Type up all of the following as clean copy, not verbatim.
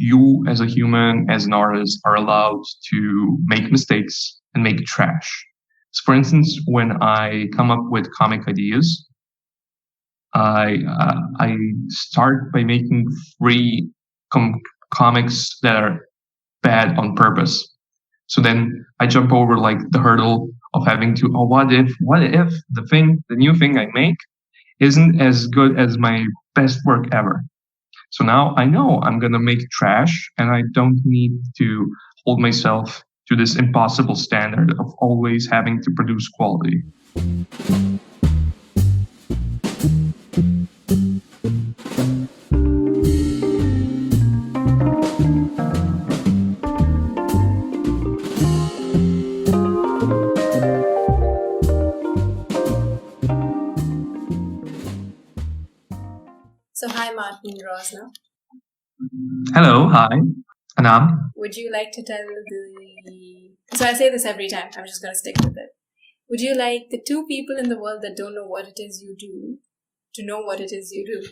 you as a human, as an artist, are allowed to make mistakes and make trash. So for instance, when I come up with comic ideas, I start by making three comics that are bad on purpose. So then I jump over like the hurdle of having to, what if the new thing I make isn't as good as my best work ever. So now I know I'm going to make trash, and I don't need to hold myself to this impossible standard of always having to produce quality. So hi, Martin Rosner. Hello, hi, Anam. Would you like to tell the... So I say this every time, I'm just going to stick with it. Would you like the two people in the world that don't know what it is you do to know what it is you do?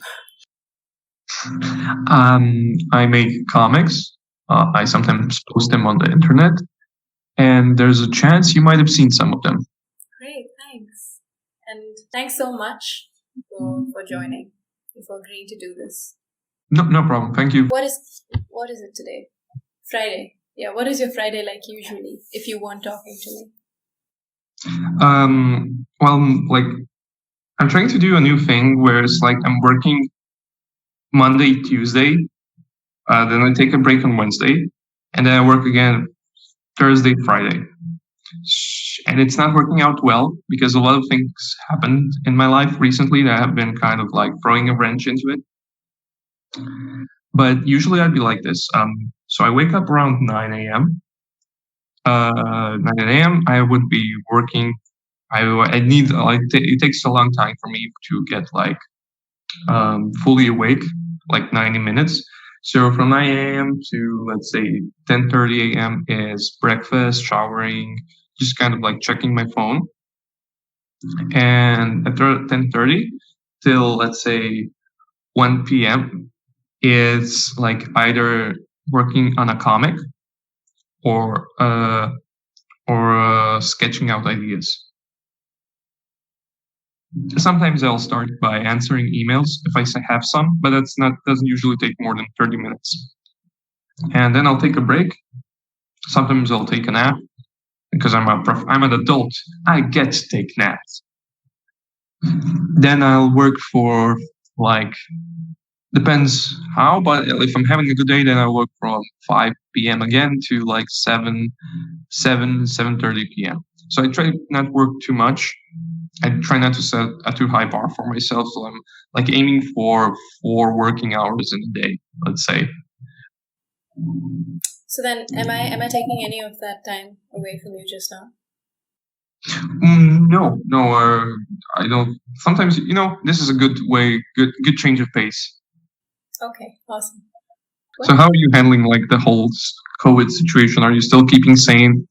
I make comics. I sometimes post them on the internet, and there's a chance you might have seen some of them. Great, thanks. And thanks so much for joining, for agreeing to do this. No problem. Thank you. What is it today? Friday. Yeah, what is your Friday like usually if you weren't talking to me? Well, like, I'm trying to do a new thing where it's like I'm working Monday, Tuesday, then I take a break on Wednesday, and then I work again Thursday, Friday. And it's not working out well because a lot of things happened in my life recently that have been kind of like throwing a wrench into it. But usually I'd be like this. So I wake up around 9 a.m. 9 a.m. I would be working. I need it takes a long time for me to get like fully awake, like 90 minutes. So from 9 a.m. to let's say 10:30 a.m. is breakfast, showering, just kind of like checking my phone. And at 10:30 till let's say 1 p.m. is like either working on a comic or sketching out ideas. Sometimes I'll start by answering emails if I have some, but doesn't usually take more than 30 minutes. And then I'll take a break. Sometimes I'll take a nap because I'm an adult. I get to take naps. Then I'll work for like, depends how, but if I'm having a good day, then I'll work from 5 p.m. again to like 7:30 p.m. So I try not to work too much. I try not to set a too high bar for myself. So I'm like aiming for 4 working hours in a day, let's say. So then, am I taking any of that time away from you just now? No, I don't. Sometimes, this is a good change of pace. Okay, awesome. So how are you handling like the whole COVID situation? Are you still keeping sane?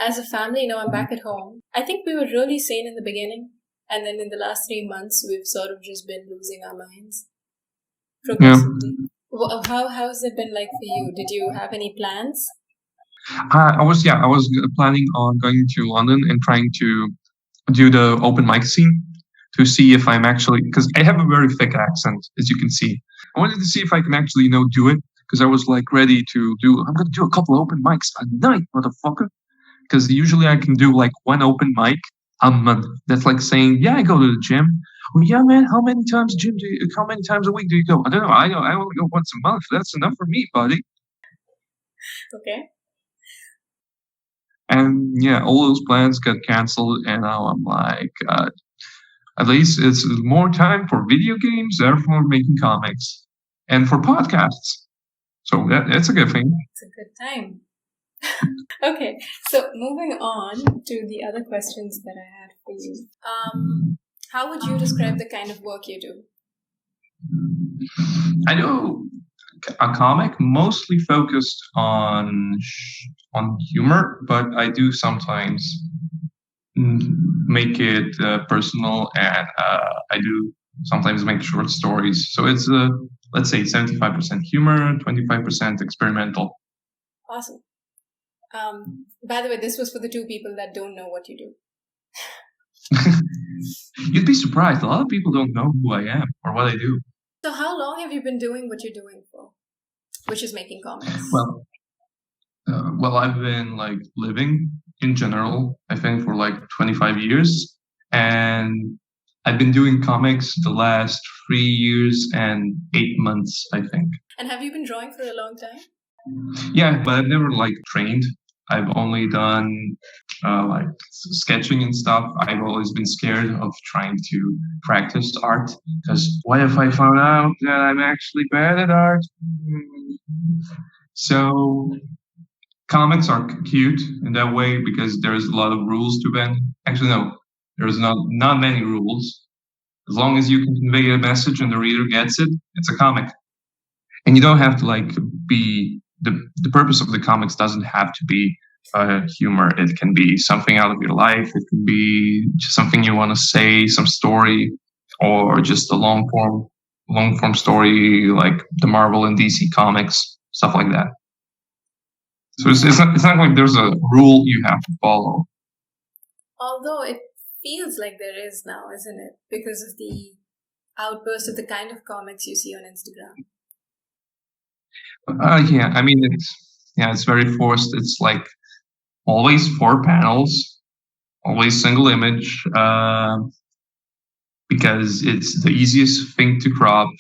As a family, I'm back at home. I think we were really sane in the beginning, and then in the last 3 months, we've sort of just been losing our minds progressively. Yeah. How has it been like for you? Did you have any plans? I was planning on going to London and trying to do the open mic scene to see if I'm actually, because I have a very thick accent, as you can see. I wanted to see if I can actually, do it, because I was like ready to I'm going to do a couple of open mics a night, motherfucker. Because usually I can do like 1 open mic a month. That's like saying, yeah, I go to the gym. Oh yeah, man, how many times a week do you go? I don't know. I only go once a month. That's enough for me, buddy. Okay. And yeah, all those plans got canceled, and now I'm like, at least it's more time for video games, therefore making comics, and for podcasts. So that's a good thing. It's a good time. Okay, so moving on to the other questions that I had for you. How would you describe the kind of work you do? I do a comic mostly focused on humor, but I do sometimes make it personal, and I do sometimes make short stories. So it's let's say 75% humor, 25% experimental. Awesome. By the way, this was for the two people that don't know what you do. You'd be surprised. A lot of people don't know who I am or what I do. So how long have you been doing what you're doing for, which is making comics? Well, I've been like living in general, I think, for like 25 years. And I've been doing comics the last 3 years and 8 months, I think. And have you been drawing for a long time? Yeah, but I've never like trained. I've only done like sketching and stuff. I've always been scared of trying to practice art because what if I found out that I'm actually bad at art? So comics are cute in that way because there's a lot of rules to bend. Actually, no, there's not many rules. As long as you can convey a message and the reader gets it, it's a comic. And you don't have to like be the purpose of the comics doesn't have to be humor. It can be something out of your life. It can be just something you want to say, some story, or just a long form story like the Marvel and DC comics, stuff like that. So it's not like there's a rule you have to follow. Although it feels like there is now, isn't it? Because of the outburst of the kind of comics you see on Instagram. Yeah, I mean it's very forced. It's like always 4 panels, always single image, because it's the easiest thing to crop.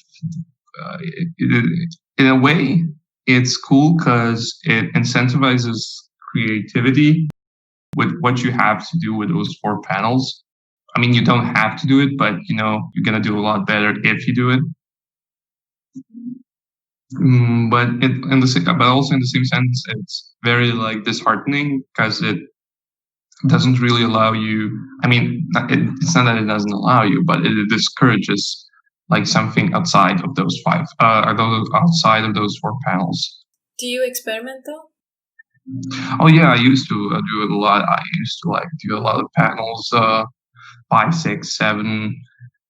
In a way, it's cool because it incentivizes creativity with what you have to do with those 4 panels. I mean, you don't have to do it, but you know you're gonna do a lot better if you do it. But also in the same sense, it's very like disheartening because it doesn't really allow you. I mean, it's not that it doesn't allow you, but it discourages like something outside of those 5, outside of those 4 panels. Do you experiment though? Oh yeah, I used to do it a lot. I used to like do a lot of panels, 5, 6, 7.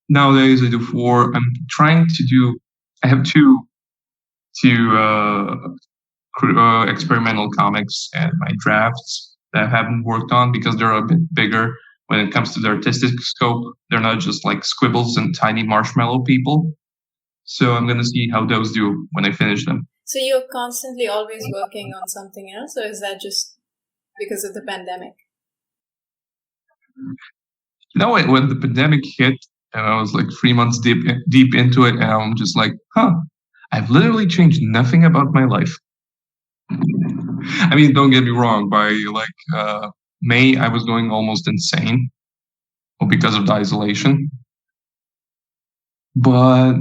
Nowadays I do 4. I'm trying to do. I have two experimental comics and my drafts that I haven't worked on because they're a bit bigger when it comes to the artistic scope. They're not just like squibbles and tiny marshmallow people. So I'm going to see how those do when I finish them. So you're constantly always working on something else, or is that just because of the pandemic? You know, when the pandemic hit and I was like 3 months deep into it, and I'm just like, I've literally changed nothing about my life. I mean, don't get me wrong. By like May, I was going almost insane because of the isolation. But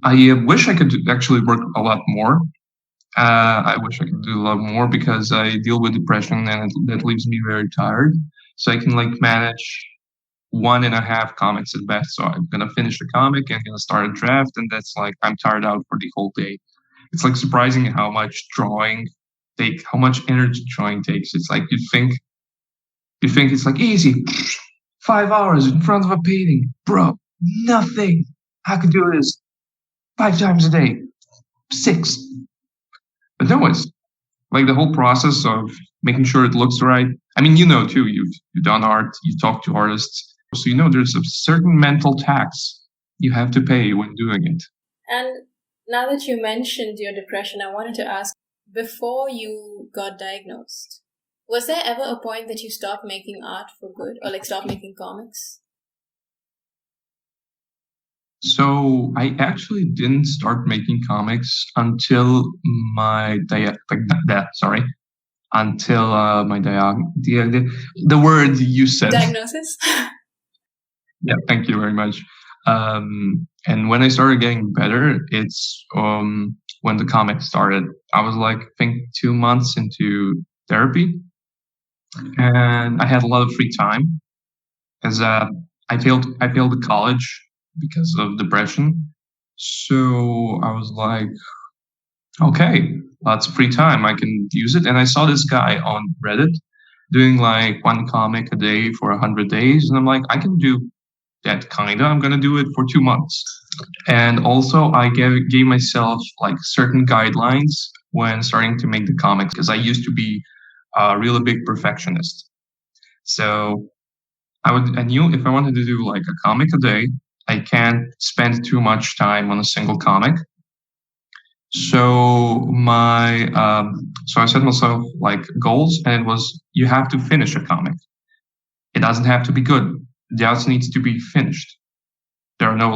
I wish I could actually work a lot more. I wish I could do a lot more because I deal with depression and that leaves me very tired. So I can like manage 1.5 comics at best. So I'm gonna finish the comic and gonna start a draft, and that's like I'm tired out for the whole day. It's like surprising how much how much energy drawing takes. It's like you think it's like easy, 5 hours in front of a painting, bro. Nothing. I could do this 5 times a day, 6. But no, it's like the whole process of making sure it looks right. I mean, you know too. You've done art. You talk to artists, so you know there's a certain mental tax you have to pay when doing it. And now that you mentioned your depression, I wanted to ask, before you got diagnosed, was there ever a point that you stopped making art for good, or like stopped making comics? So I actually didn't start making comics until my the word you said. Diagnosis? Yeah, thank you very much. And when I started getting better, it's when the comic started. I was like, I think 2 months into therapy, and I had a lot of free time because I failed the college because of depression. So I was like, okay, lots of free time. I can use it. And I saw this guy on Reddit doing like 1 comic a day for 100 days. And I'm like, I can do that kinda, I'm gonna do it for 2 months. And also I gave myself like certain guidelines when starting to make the comics, because I used to be a really big perfectionist. So I knew if I wanted to do like a comic a day, I can't spend too much time on a single comic. So so I set myself like goals, and it was, you have to finish a comic. It doesn't have to be good. It just needs to be finished. There are no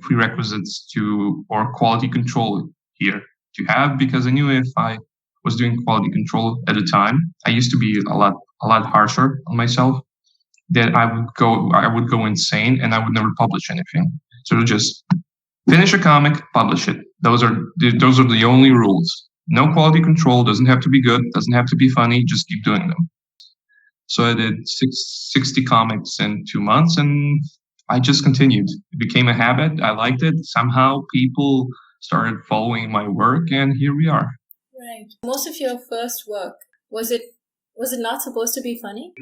prerequisites to or quality control here to have, because I knew if I was doing quality control at the time, I used to be a lot harsher on myself, that I would go insane and I would never publish anything. So just finish a comic, publish it. Those are the only rules. No quality control, doesn't have to be good, doesn't have to be funny, just keep doing them. So I did 60 comics in 2 months, and I just continued. It became a habit. I liked it. Somehow people started following my work, and here we are. Right. Most of your first work, was it not supposed to be funny?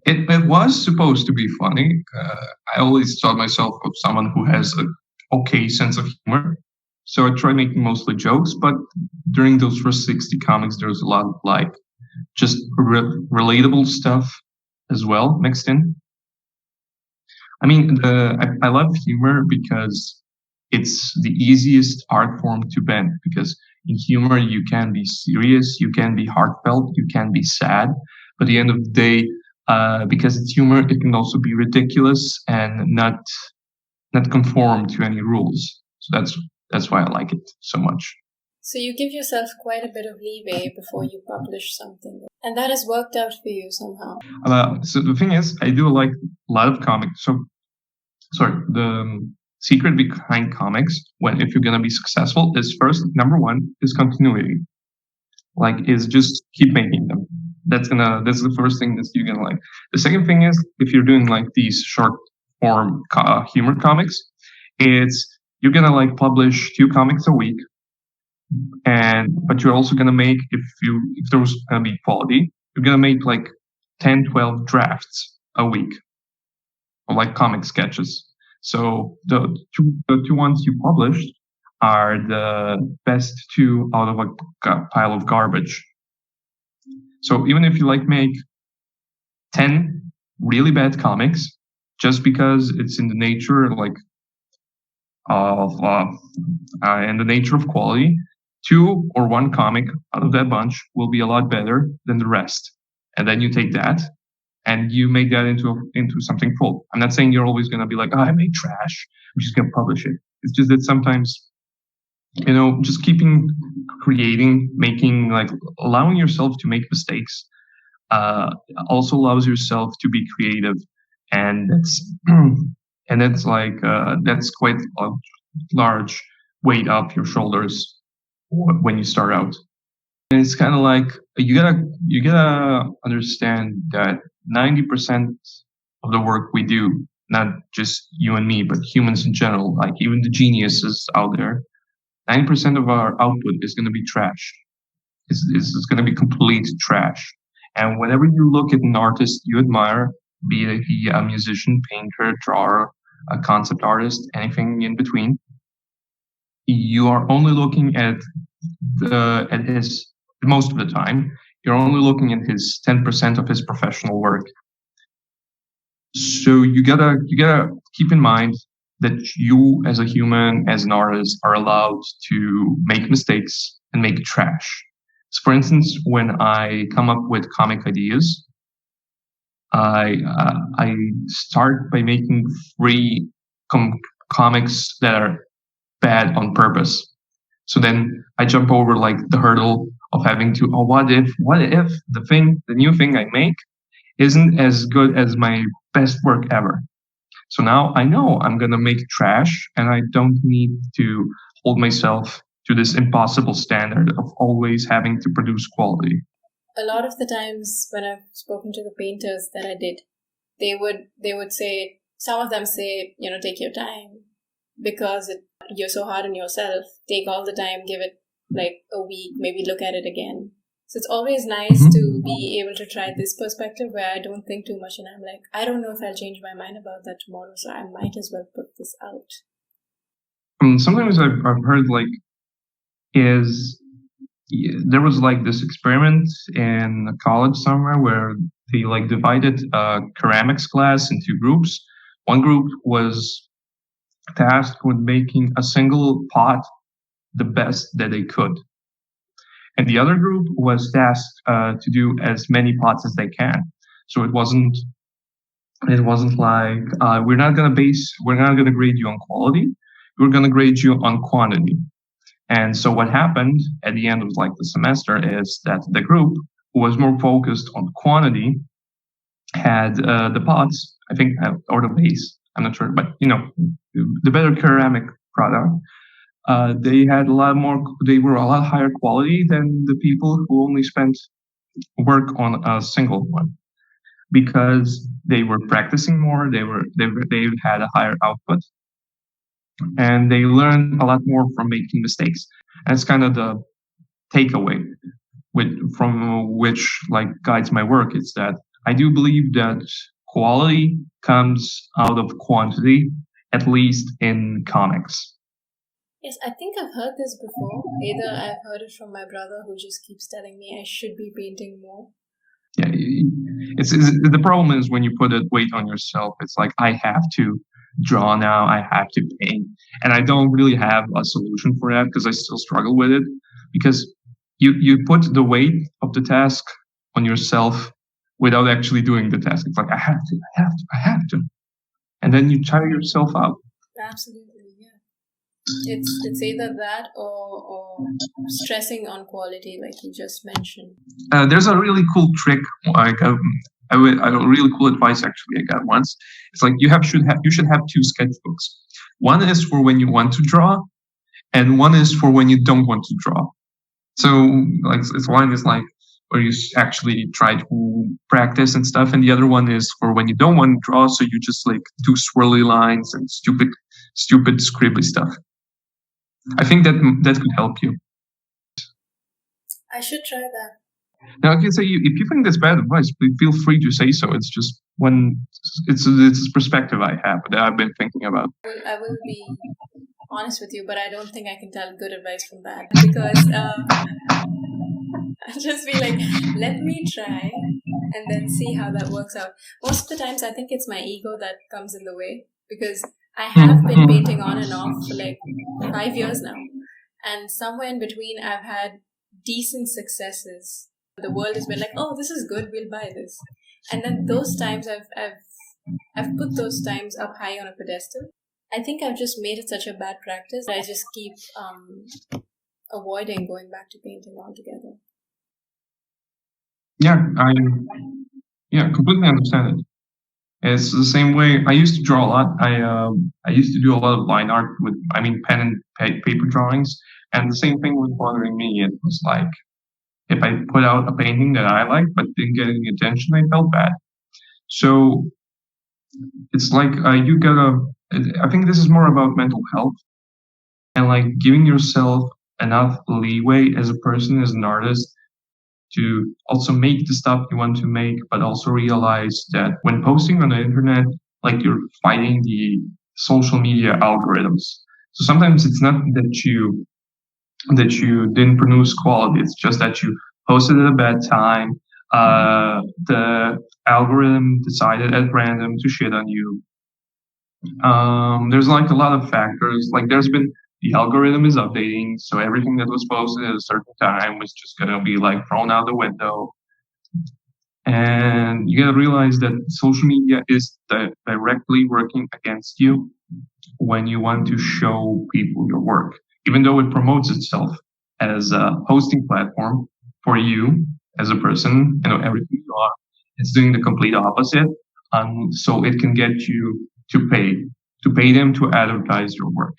It was supposed to be funny. I always thought myself of someone who has an okay sense of humor. So I tried making mostly jokes, but during those first 60 comics, there was a lot of like just relatable stuff as well mixed in. I mean, I love humor because it's the easiest art form to bend, because in humor, you can be serious, you can be heartfelt, you can be sad. But at the end of the day, because it's humor, it can also be ridiculous and not conform to any rules. So that's why I like it so much. So you give yourself quite a bit of leeway before you publish something, and that has worked out for you somehow. So the thing is, I do like a lot of comics. So, sorry, the secret behind comics, if you're gonna be successful, is first, number one, is continuity. Like, is just keep making them. That's the first thing that you're gonna like. The second thing is, if you're doing like these short form humor comics, you're gonna like publish 2 comics a week, but you're also gonna make, if there's gonna be quality, you're gonna make like 10, 12 drafts a week of like comic sketches. So the two ones you published are the best 2 out of a pile of garbage. So even if you like make 10 really bad comics, just because it's in the nature in the nature of quality, 2 or 1 comic out of that bunch will be a lot better than the rest. And then you take that and you make that into something full. I'm not saying you're always going to be like, oh, I made trash, I'm just going to publish it. It's just that sometimes, just creating, making, like allowing yourself to make mistakes, also allows yourself to be creative. And that's quite a large weight off your shoulders when you start out. And it's kind of like you gotta understand that 90% of the work we do, not just you and me, but humans in general, like even the geniuses out there, 90% of our output is going to be trash. It's going to be complete trash. And whenever you look at an artist you admire, be he a musician, painter, drawer, a concept artist, anything in between, you are only looking at his, most of the time, you're only looking at his 10% of his professional work. So you gotta keep in mind that you, as a human, as an artist, are allowed to make mistakes and make trash. So for instance, when I come up with comic ideas, I start by making 3 comics that are bad on purpose. So then I jump over like the hurdle of having to, what if the new thing I make isn't as good as my best work ever. So now I know I'm going to make trash, and I don't need to hold myself to this impossible standard of always having to produce quality. A lot of the times when I've spoken to the painters that I did, they would say, some of them say, take your time, because you're so hard on yourself. Take all the time, give it like a week, maybe look at it again. So it's always nice to be able to try this perspective where I don't think too much and I'm like, I don't know if I'll change my mind about that tomorrow, so I might as well put this out. Sometimes I've heard there was this experiment in a college somewhere where they divided a ceramics class into groups. One group was tasked with making a single pot the best that they could. And the other group was tasked to do as many pots as they can. So it wasn't like we're not gonna grade you on quality, we're gonna grade you on quantity. And so what happened at the end of the semester is that the group who was more focused on quantity had the pots, I think, or the base, I'm not sure, but the better ceramic product. They had they were a lot higher quality than the people who only spent work on a single one, because they were practicing more, they had a higher output, and they learned a lot more from making mistakes. And it's kind of the takeaway from which guides my work. It's that I do believe that quality comes out of quantity, at least in comics. Yes, I think I've heard this before. Either I've heard it from my brother who just keeps telling me I should be painting more. Yeah, it's the problem is when you put a weight on yourself. It's like, I have to draw now, I have to paint, and I don't really have a solution for that because I still struggle with it, because you put the weight of the task on yourself without actually doing the task. It's like, I have to, and then you tire yourself out. Absolutely. It's either that or stressing on quality, like you just mentioned. There's a really cool trick. A really cool advice actually I got once. It's like you should have two sketchbooks. One is for when you want to draw, and one is for when you don't want to draw. So it's one is where you actually try to practice and stuff, and the other one is for when you don't want to draw, so you just do swirly lines and stupid scribbly stuff. I think that could help you. I should try that. Now, if you think that's bad advice, please feel free to say so. It's just it's a perspective I have that I've been thinking about. I will be honest with you, but I don't think I can tell good advice from bad, because I'll just be like, let me try and then see how that works out. Most of the times, I think it's my ego that comes in the way, because I have been painting on and off for 5 years now, and somewhere in between, I've had decent successes. The world has been like, oh, this is good, we'll buy this. And then those times I've put those times up high on a pedestal. I think I've just made it such a bad practice that I just keep avoiding going back to painting altogether. Yeah, I completely understand it. It's the same way. I used to draw a lot. I used to do a lot of line art with, pen and paper drawings, and the same thing was bothering me. It was like, if I put out a painting that I liked but didn't get any attention, I felt bad. So it's like you gotta. I think this is more about mental health and giving yourself enough leeway as a person, as an artist, to also make the stuff you want to make, but also realize that when posting on the internet, you're fighting the social media algorithms. So sometimes it's not that you didn't produce quality. It's just that you posted at a bad time. The algorithm decided at random to shit on you. There's a lot of factors. There's been, the algorithm is updating, so everything that was posted at a certain time was just gonna be thrown out the window. And you gotta realize that social media is directly working against you when you want to show people your work. Even though it promotes itself as a hosting platform for you as a person, everything you are, it's doing the complete opposite. So it can get you to pay them to advertise your work.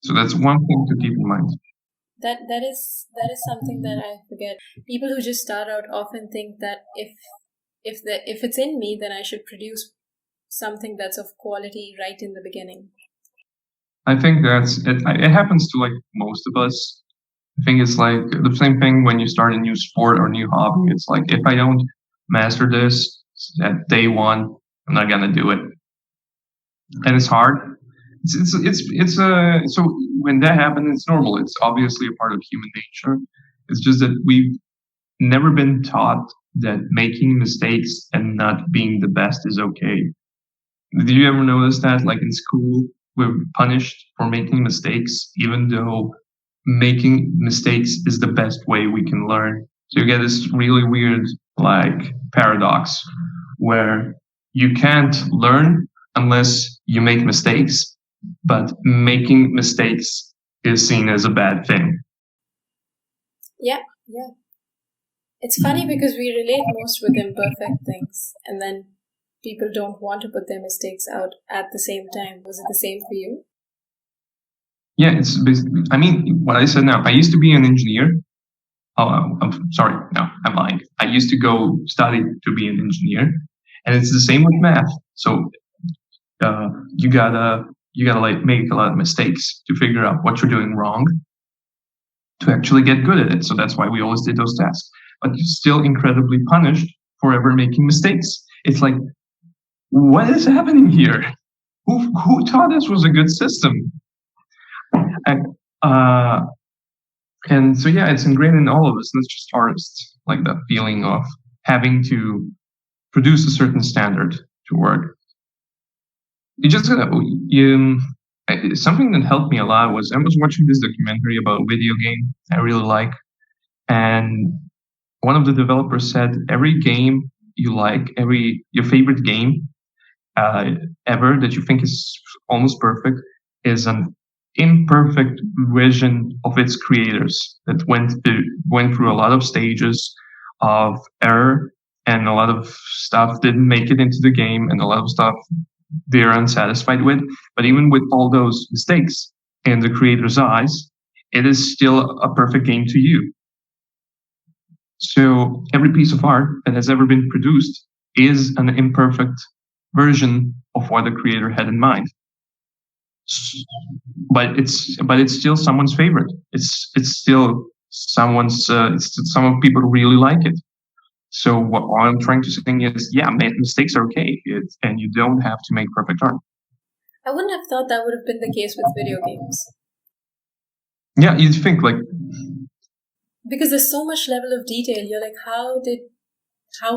So that's one thing to keep in mind. That is something that I forget. People who just start out often think that if it's in me, then I should produce something that's of quality right in the beginning. I think that's it. It happens to most of us. I think it's like the same thing when you start a new sport or new hobby. It's like, if I don't master this at day one, I'm not gonna do it, and it's hard. So when that happens, it's normal. It's obviously a part of human nature. It's just that we've never been taught that making mistakes and not being the best is okay. Did you ever notice that, like in school, we're punished for making mistakes, even though making mistakes is the best way we can learn? So you get this really weird, like, paradox where you can't learn unless you make mistakes, but making mistakes is seen as a bad thing. Yeah. It's funny because we relate most with imperfect things, and then people don't want to put their mistakes out at the same time. Was it the same for you? Yeah, it's basically, I mean, what I said now, I used to be an engineer. Oh, I'm sorry. No, I'm lying. I used to go study to be an engineer, and it's the same with math. So you gotta like make a lot of mistakes to figure out what you're doing wrong to actually get good at it. So that's why we always did those tasks. But you're still incredibly punished for ever making mistakes. It's like, what is happening here? Who taught this was a good system? And, uh, and so yeah, it's ingrained in all of us, not just artists. Like that feeling of having to produce a certain standard to work. You just gotta. Something that helped me a lot was I was watching this documentary about a video game I really like, and one of the developers said every game you like, your favorite game ever that you think is almost perfect is an imperfect vision of its creators that went through a lot of stages of error, and a lot of stuff didn't make it into the game, and a lot of stuff they're unsatisfied with. But even with all those mistakes in the creator's eyes, it is still a perfect game to you. So every piece of art that has ever been produced is an imperfect version of what the creator had in mind. But it's still someone's favorite. It's still someone's. Some people really like it. So what I'm trying to say is, yeah, mistakes are okay, and you don't have to make perfect art. I wouldn't have thought that would have been the case with video games. Yeah, you'd think like, because there's so much level of detail. You're like, how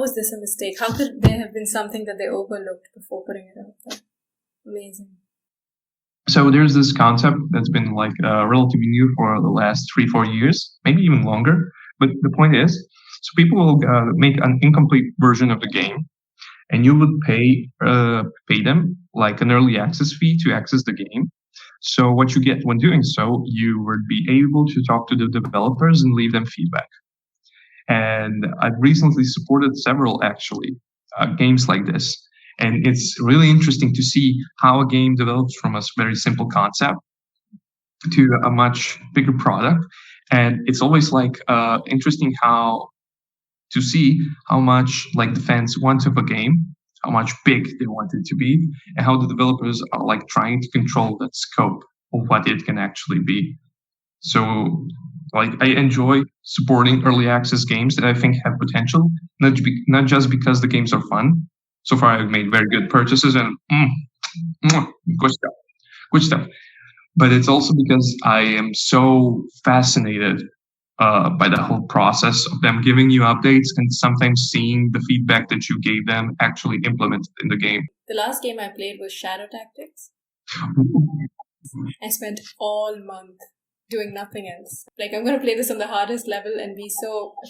was this a mistake? How could there have been something that they overlooked before putting it out there? Amazing. So there's this concept that's been like relatively new for the last 3-4 years, maybe even longer. But the point is, so people will make an incomplete version of the game, and you would pay them like an early access fee to access the game. So what you get when doing so, you would be able to talk to the developers and leave them feedback. And I've recently supported several actually games like this. And it's really interesting to see how a game develops from a very simple concept to a much bigger product. And it's always like interesting to see how much like the fans want of a game, how much big they want it to be, and how the developers are like trying to control that scope of what it can actually be. So like I enjoy supporting early access games that I think have potential, not just because the games are fun. So far, I've made very good purchases and good stuff. But it's also because I am so fascinated by the whole process of them giving you updates and sometimes seeing the feedback that you gave them actually implemented in the game. The last game I played was Shadow Tactics. I spent all month doing nothing else. Like, I'm going to play this on the hardest level and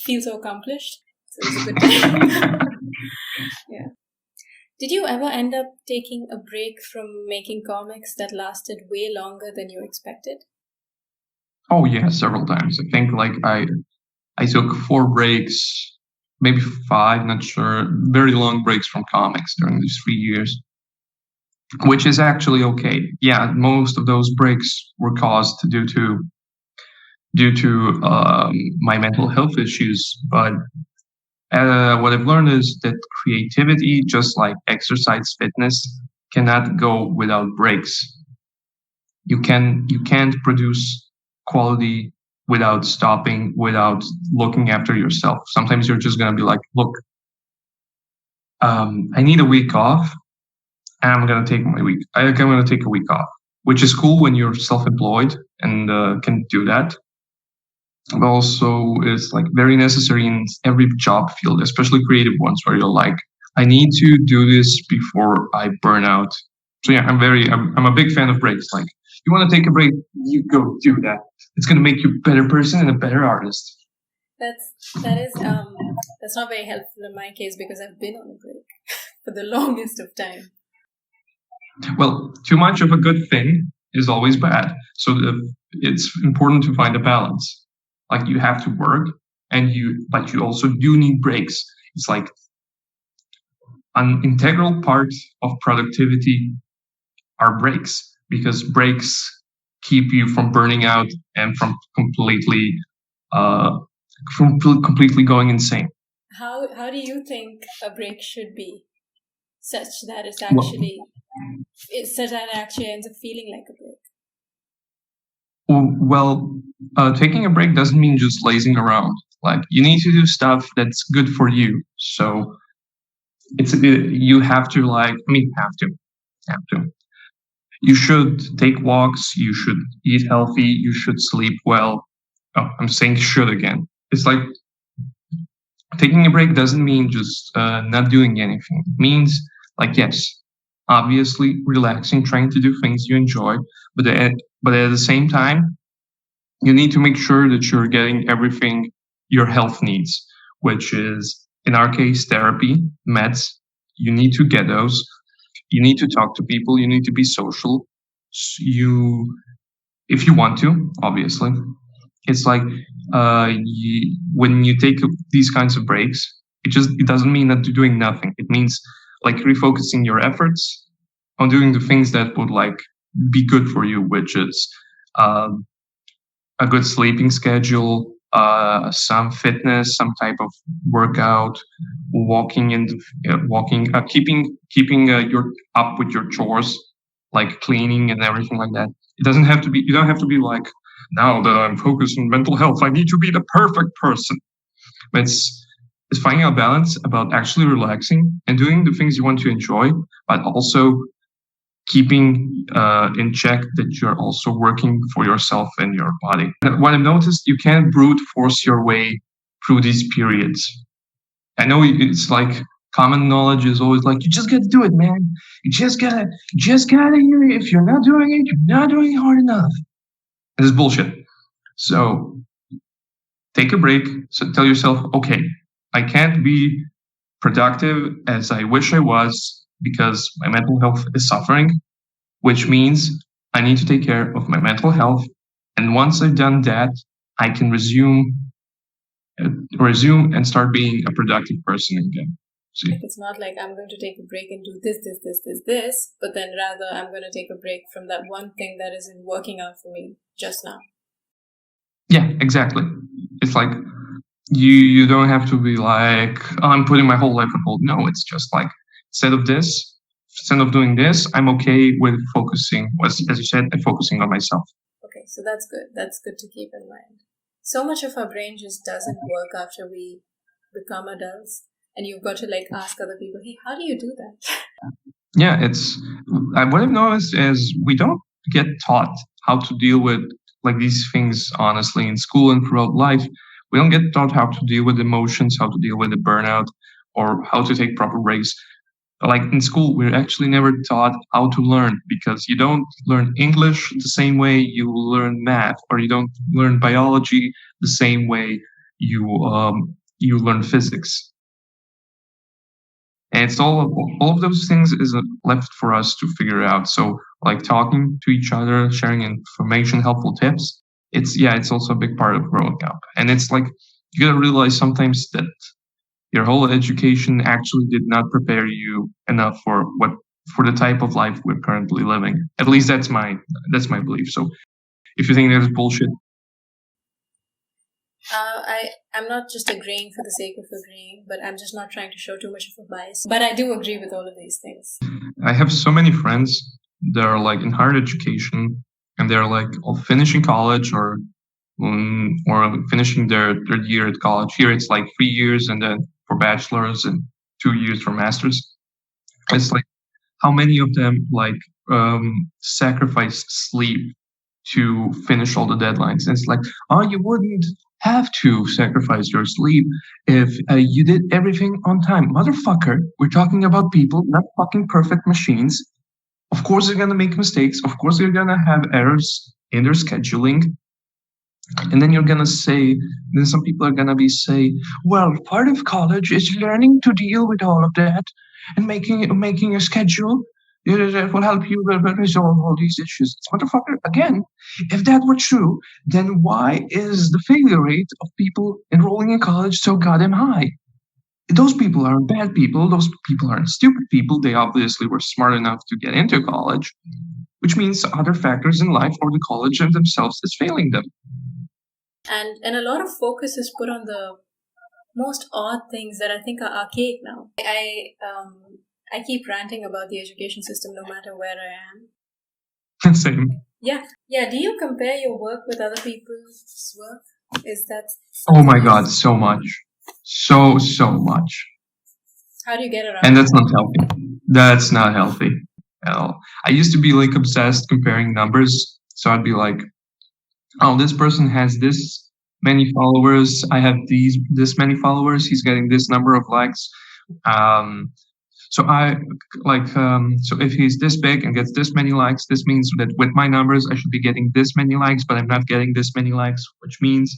feel so accomplished. So it's a good time. Yeah. Did you ever end up taking a break from making comics that lasted way longer than you expected? Oh yeah, several times. I think like I took 4 breaks, maybe 5, not sure, very long breaks from comics during these 3 years, which is actually okay. Yeah, most of those breaks were caused due to my mental health issues, but what I've learned is that creativity, just like exercise, fitness, cannot go without breaks. You can't produce quality without stopping, without looking after yourself. Sometimes you're just going to be like, look, I need a week off, and I'm going to take I'm going to take a week off, which is cool when you're self-employed and can do that. But also is like very necessary in every job field, especially creative ones, where you're like, I need to do this before I burn out. So yeah, I'm a big fan of breaks. Like, you want to take a break, you go do that. It's going to make you a better person and a better artist. That's not very helpful in my case, because I've been on a break for the longest of time. Well, too much of a good thing is always bad. So it's important to find a balance. Like, you have to work, but you also do need breaks. It's like an integral part of productivity are breaks, because breaks keep you from burning out and from completely going insane. How do you think a break should be, such that it actually ends up feeling like a break? Well, taking a break doesn't mean just lazing around. Like, you need to do stuff that's good for you. So you have to have to. You should take walks. You should eat healthy. You should sleep well. Oh, I'm saying should again. It's like, taking a break doesn't mean just not doing anything. It means, like, yes, obviously relaxing, trying to do things you enjoy, but at the same time, you need to make sure that you're getting everything your health needs, which is, in our case, therapy, meds. You need to get those. You need to talk to people. You need to be social. If you want to, obviously. It's like, when you take these kinds of breaks, it doesn't mean that you're doing nothing. It means, like, refocusing your efforts on doing the things that would, like, be good for you, which is a good sleeping schedule, some fitness, some type of workout, keeping your up with your chores, like cleaning and everything like that. It doesn't have to be. You don't have to be like, now that I'm focused on mental health, I need to be the perfect person. But it's finding a balance about actually relaxing and doing the things you want to enjoy, but also keeping in check that you're also working for yourself and your body. What I've noticed, you can't brute force your way through these periods. I know it's like, common knowledge is always like, you just gotta do it, man. You just gotta, if you're not doing it, you're not doing it hard enough. This is bullshit. So take a break. So tell yourself, okay, I can't be productive as I wish I was because my mental health is suffering, which means I need to take care of my mental health. And once I've done that, I can resume and start being a productive person again. See? Like, it's not like I'm going to take a break and do this, but then rather I'm going to take a break from that one thing that isn't working out for me just now. Yeah, exactly. It's like, you don't have to be like, oh, I'm putting my whole life on hold. No, it's just like, instead of doing this, I'm okay with focusing, as you said, focusing on myself. Okay, so that's good. That's good to keep in mind. So much of our brain just doesn't work after we become adults. And you've got to, like, ask other people, hey, how do you do that? Yeah, what I've noticed is we don't get taught how to deal with, like, these things, honestly, in school and throughout life. We don't get taught how to deal with emotions, how to deal with the burnout, or how to take proper breaks. Like, in school, we're actually never taught how to learn, because you don't learn English the same way you learn math, or you don't learn biology the same way you learn physics. And it's all of those things is left for us to figure out. So, like, talking to each other, sharing information, helpful tips. It's also a big part of growing up. And it's like, you gotta realize sometimes that your whole education actually did not prepare you enough for the type of life we're currently living. At least that's my belief. So if you think that's bullshit, I'm not just agreeing for the sake of agreeing, but I'm just not trying to show too much of a bias. But I do agree with all of these things. I have so many friends that are, like, in higher education, and they're, like, all finishing college or or finishing their third year at college. Here it's like 3 years, and then for bachelor's and 2 years for master's. It's like how many of them like sacrifice sleep to finish all the deadlines. And it's like, oh, you wouldn't have to sacrifice your sleep if you did everything on time. Motherfucker, we're talking about people, not fucking perfect machines. Of course they're gonna make mistakes. Of course they're gonna have errors in their scheduling. And then you're gonna say, then some people are gonna be say, well, part of college is learning to deal with all of that and making a schedule that will help you resolve all these issues. Motherfucker, again, if that were true, then why is the failure rate of people enrolling in college so goddamn high? Those people aren't bad people. Those people aren't stupid people. They obviously were smart enough to get into college, which means other factors in life or the college in themselves is failing them. And a lot of focus is put on the most odd things that I think are archaic now. I keep ranting about the education system no matter where I am. Same. Yeah. Do you compare your work with other people's work? Is that? Oh my God, so much, so much. How do you get around? And that's not healthy. That's not healthy at all. I used to be like obsessed comparing numbers, so I'd be like, oh, this person has this many followers. I have this many followers. He's getting this number of likes. So if he's this big and gets this many likes, this means that with my numbers, I should be getting this many likes, but I'm not getting this many likes, which means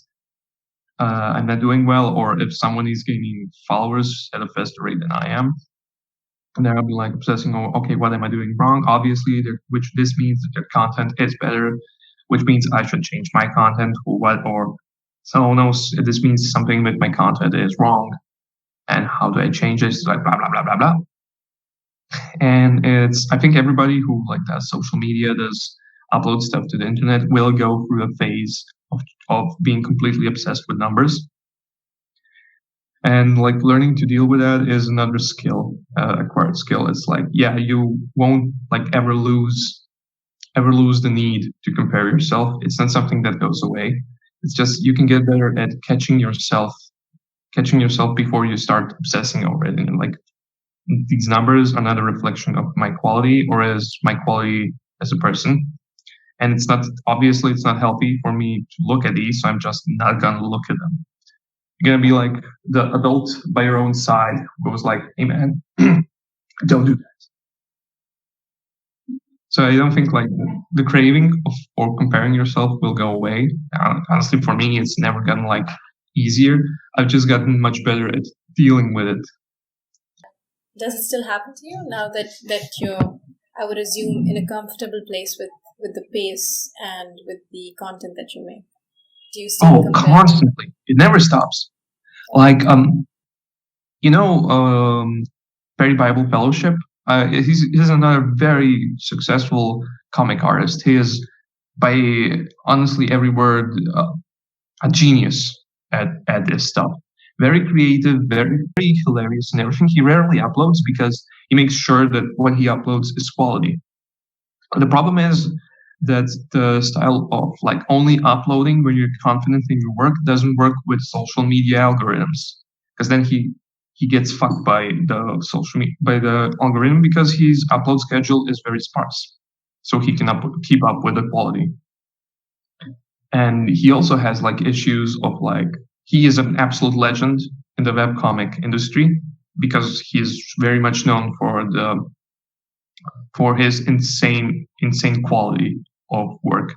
I'm not doing well. Or if someone is gaining followers at a faster rate than I am, and then I'll be like obsessing on, okay, what am I doing wrong? Obviously, which this means that their content is better, which means I should change my content or someone knows this means something with my content is wrong. And how do I change this? Like blah, blah, blah, blah, blah. And I think everybody who like does social media, does upload stuff to the internet will go through a phase of being completely obsessed with numbers. And like learning to deal with that is another skill, acquired skill. It's like, yeah, you won't like ever lose the need to compare yourself. It's not something that goes away. It's just you can get better at catching yourself before you start obsessing over it. And like these numbers are not a reflection of my quality or as my quality as a person. And it's not healthy for me to look at these. So I'm just not gonna look at them. You're gonna be like the adult by your own side who was like, hey man, don't do that. So I don't think like the craving for comparing yourself will go away. Honestly, for me, it's never gotten like easier. I've just gotten much better at dealing with it. Does it still happen to you now that you're, I would assume, in a comfortable place with the pace and with the content that you make? Do you still compare? Constantly. It never stops. Like Perry Bible Fellowship. He's another very successful comic artist. He is, by honestly every word, a genius at this stuff. Very creative, very, very hilarious and everything. He rarely uploads because he makes sure that what he uploads is quality. The problem is that the style of like only uploading when you're confident in your work doesn't work with social media algorithms, because then he gets fucked by the algorithm because his upload schedule is very sparse, so he can keep up with the quality. And he also has like issues of like, he is an absolute legend in the webcomic industry because he's very much known for his insane quality of work.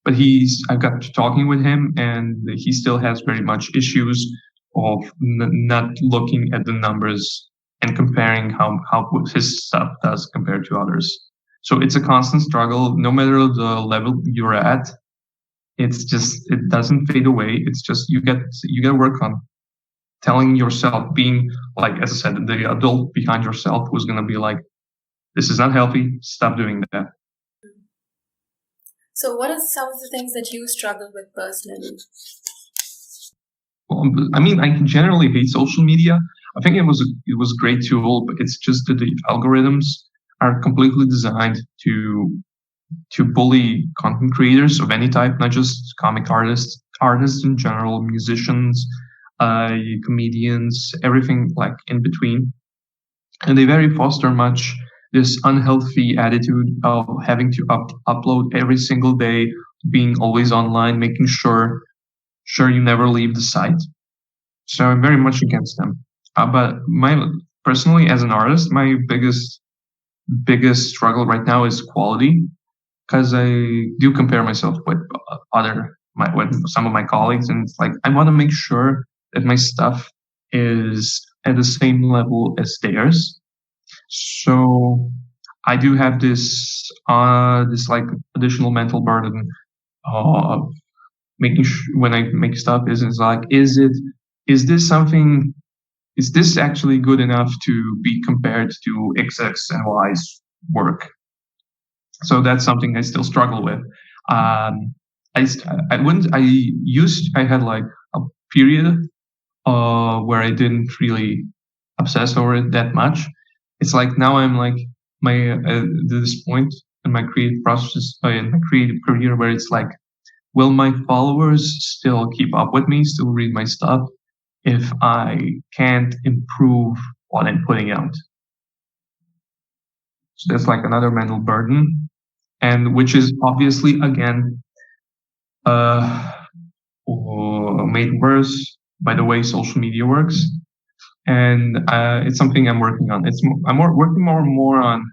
But I got to talking with him, and he still has very much issues of not looking at the numbers and comparing how his stuff does compared to others. So it's a constant struggle, no matter the level you're at. It's just, it doesn't fade away. It's just you got to work on telling yourself, being like, as I said, the adult behind yourself who's going to be like, this is not healthy, stop doing that. So what are some of the things that you struggle with personally? Well, I mean, I generally hate social media. I think it was a great tool, but it's just that the algorithms are completely designed to to bully content creators of any type, not just comic artists in general, musicians, comedians, everything like in between. And they very foster much this unhealthy attitude of having to upload every single day, being always online, making sure you never leave the site. So I'm very much against them. But personally, as an artist, my biggest struggle right now is quality, because I do compare myself with with some of my colleagues, and it's like I want to make sure that my stuff is at the same level as theirs. So I do have this like additional mental burden of making when I make stuff is like, is this actually good enough to be compared to X and Y's work? So that's something I still struggle with. I had like a period where I didn't really obsess over it that much. It's like now I'm like this point in my creative process, in my creative career, where it's like, will my followers still keep up with me, still read my stuff, if I can't improve what I'm putting out? So that's like another mental burden, and which is obviously again made worse by the way social media works. And it's something I'm working on. I'm working more and more on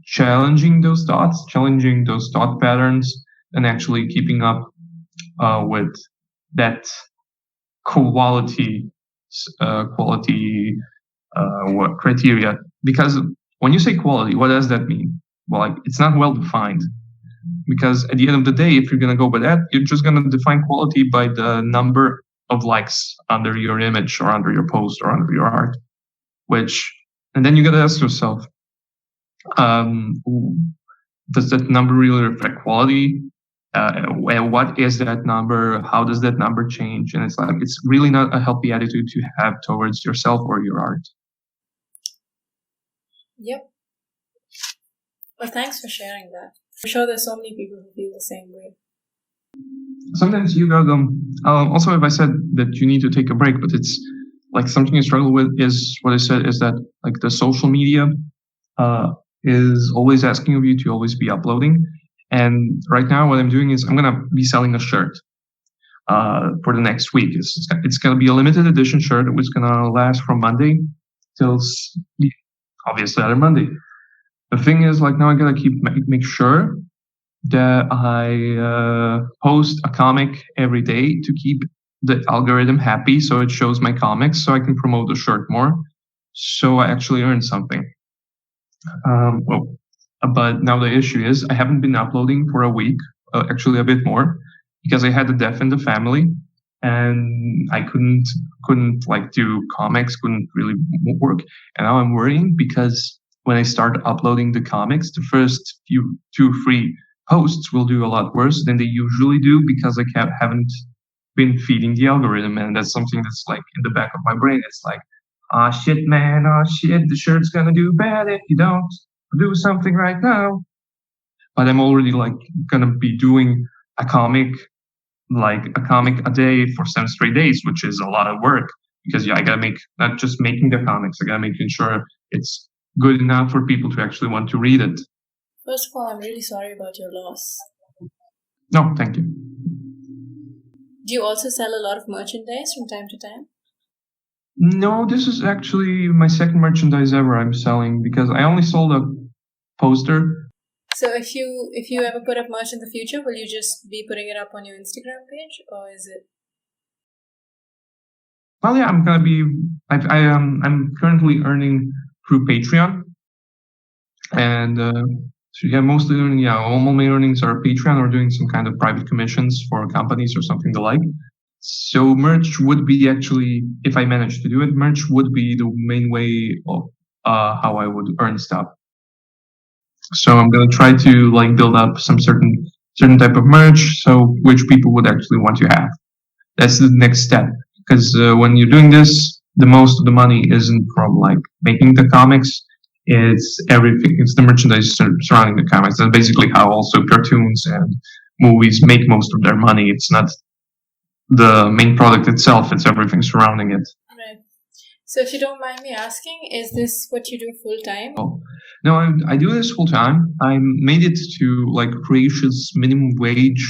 challenging those thought patterns, and actually keeping up with that quality what criteria. Because when you say quality, what does that mean? Well, like, it's not well defined. Because at the end of the day, if you're gonna go by that, you're just gonna define quality by the number of likes under your image or under your post or under your art. And then you gotta ask yourself, does that number really reflect quality? What is that number? How does that number change? And it's like, it's really not a healthy attitude to have towards yourself or your art. Yep. Well, thanks for sharing that. I'm sure there's so many people who feel the same way. Sometimes you got also, if I said that you need to take a break, but it's like something I struggle with is what I said is that like the social media is always asking of you to always be uploading. And right now what I'm doing is I'm going to be selling a shirt for the next week. It's going to be a limited edition shirt, which is going to last from Monday till obviously other Monday. The thing is, like, now I got to make sure that I post a comic every day to keep the algorithm happy, so it shows my comics, so I can promote the shirt more, so I actually earn something. But now the issue is I haven't been uploading for a week, actually a bit more, because I had a death in the family, and I couldn't like do comics, couldn't really work. And now I'm worrying because when I start uploading the comics, the first few 2-3 posts will do a lot worse than they usually do, because I haven't been feeding the algorithm. And that's something that's like in the back of my brain. It's like, shit, man, the shirt's gonna do bad if you don't do something right now. But I'm already like gonna be doing a comic a day for 7 straight days, which is a lot of work, because I gotta make, not just making the comics, I gotta make sure it's good enough for people to actually want to read it. First of all, I'm really sorry about your loss. No, thank you. Do you also sell a lot of merchandise from time to time? No, this is actually my second merchandise ever I'm selling, because I only sold a poster. So if you ever put up merch in the future, will you just be putting it up on your Instagram page, or is it? Well, yeah, I'm currently earning through Patreon, and so yeah, mostly earning, all my earnings are Patreon or doing some kind of private commissions for companies or something the like. So merch would be actually, if I manage to do it, merch would be the main way of how I would earn stuff. So I'm gonna try to like build up some certain type of merch, so which people would actually want to have. That's the next step, because when you're doing this, the most of the money isn't from like making the comics. It's everything. It's the merchandise surrounding the comics. That's basically how also cartoons and movies make most of their money. It's not the main product itself, it's everything surrounding it. Right. So if you don't mind me asking, is this what you do full time? Oh, no, I do this full time. I made it to like Croatia's minimum wage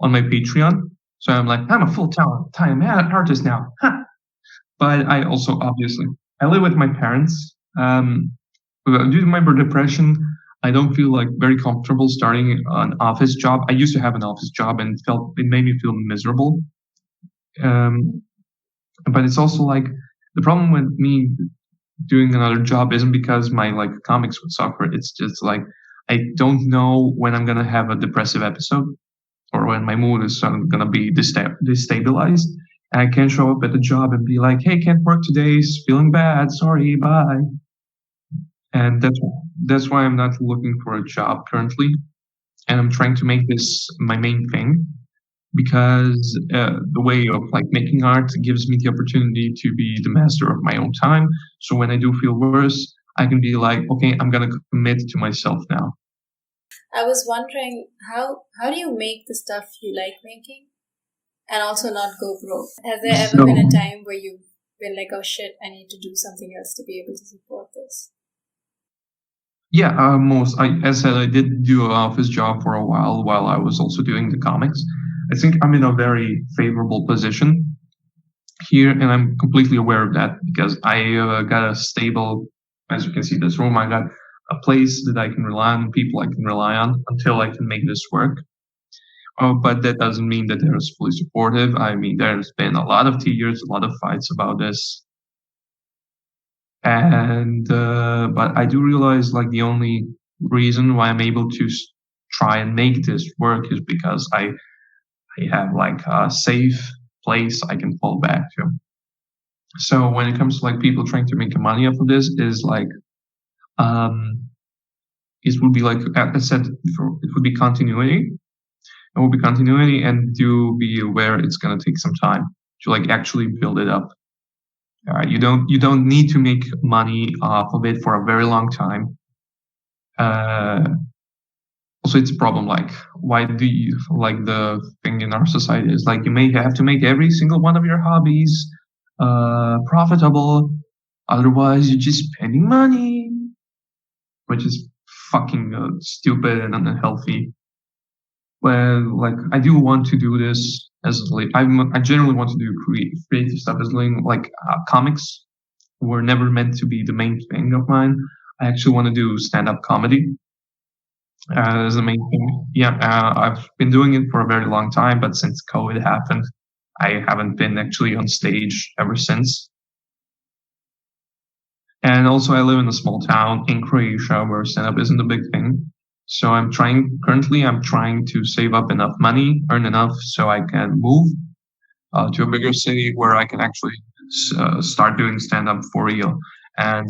on my Patreon. So I'm like, I'm a full-time artist now. Huh. But I also, obviously, I live with my parents. Due to my depression, I don't feel like very comfortable starting an office job. I used to have an office job and it made me feel miserable. But it's also like the problem with me doing another job isn't because my like comics would suffer. It's just like I don't know when I'm gonna have a depressive episode or when my mood is gonna be destabilized. And I can't show up at the job and be like, "Hey, can't work today. Feeling bad. Sorry, bye." And that's why I'm not looking for a job currently, and I'm trying to make this my main thing. Because the way of like making art gives me the opportunity to be the master of my own time. So when I do feel worse, I can be like, okay, I'm gonna commit to myself now. I was wondering how do you make the stuff you like making, and also not go broke? Has there ever been a time where you've been like, oh shit, I need to do something else to be able to support this? Yeah, as I said, I did do an office job for a while I was also doing the comics. I think I'm in a very favorable position here, and I'm completely aware of that because I got a stable, as you can see, this room. I got a place that I can rely on, people I can rely on until I can make this work. But that doesn't mean that they're fully supportive. I mean, there's been a lot of tears, a lot of fights about this. And but I do realize like the only reason why I'm able to try and make this work is because I have like a safe place I can fall back to. So when it comes to like people trying to make money off of this is like it would be like I said before, it would be continuity. It will be continuity, and do be aware it's gonna take some time to like actually build it up. You don't need to make money off of it for a very long time. Also, it's a problem. Like, why do you like the thing in our society is like you may have to make every single one of your hobbies profitable, otherwise you're just spending money, which is fucking stupid and unhealthy. Well, like I do want to do this as I generally want to do creative stuff as like comics were never meant to be the main thing of mine. I actually want to do stand-up comedy as the main thing. Yeah, I've been doing it for a very long time, but since COVID happened, I haven't been actually on stage ever since. And also, I live in a small town in Croatia where stand-up isn't a big thing. So currently I'm trying to save up enough money, earn enough so I can move to a bigger city where I can actually start doing stand-up for real. And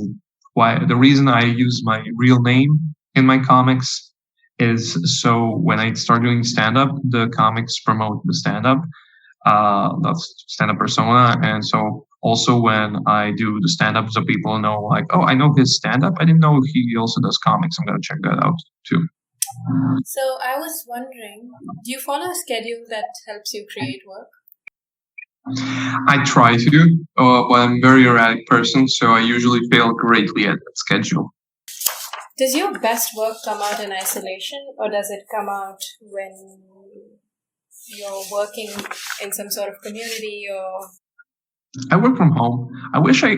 the reason I use my real name in my comics is so when I start doing stand-up, the comics promote the stand-up, that's stand-up persona. And so also when I do the stand-up, so people know like, oh, I know his stand-up. I didn't know he also does comics. I'm going to check that out too. So I was wondering, do you follow a schedule that helps you create work? I try to, but I'm a very erratic person, so I usually fail greatly at that schedule. Does your best work come out in isolation, or does it come out when you're working in some sort of community? Or I work from home. I wish I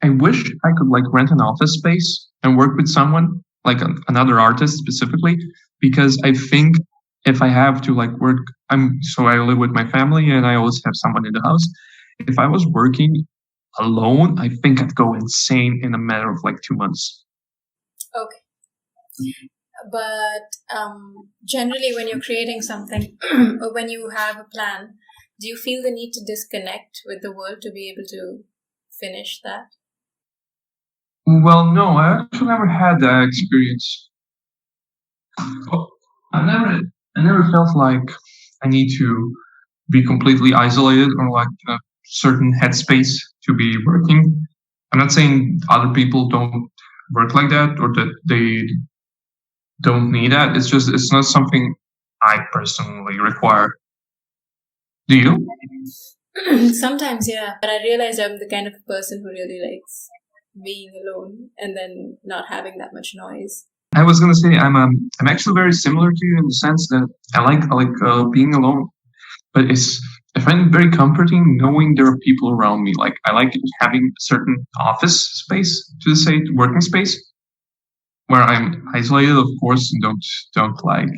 wish I could like rent an office space and work with someone, like another artist specifically, because I think if I have to like work, I live with my family and I always have someone in the house. If I was working alone, I think I'd go insane in a matter of like 2 months. Okay. But generally when you're creating something or when you have a plan, do you feel the need to disconnect with the world to be able to finish that? Well, no, I actually never had that experience. I never felt like I need to be completely isolated or like in a certain headspace to be working. I'm not saying other people don't work like that or that they don't need that. It's not something I personally require. Do you? Sometimes, yeah. But I realized I'm the kind of person who really likes being alone and then not having that much noise. I was gonna say I'm actually very similar to you in the sense that I like being alone, but I find it very comforting knowing there are people around me. Like I like having a certain office space, to say working space, where I'm isolated, of course, and don't like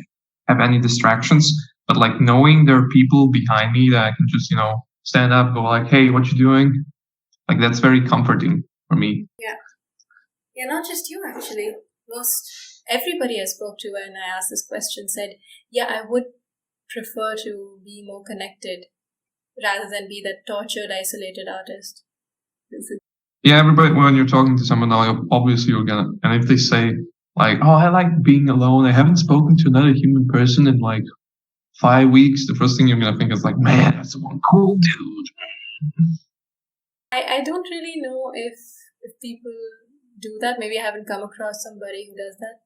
have any distractions. But like knowing there are people behind me that I can just stand up, go like, hey, what you doing? Like that's very comforting for me. Yeah. Yeah, not just you actually. Everybody I spoke to when I asked this question said, yeah, I would prefer to be more connected rather than be that tortured, isolated artist. Yeah, everybody, when you're talking to someone, obviously you're gonna, and if they say like, oh, I like being alone, I haven't spoken to another human person in like 5 weeks, the first thing you're gonna think is like, man, that's one cool dude. I don't really know if people do that. Maybe I haven't come across somebody who does that.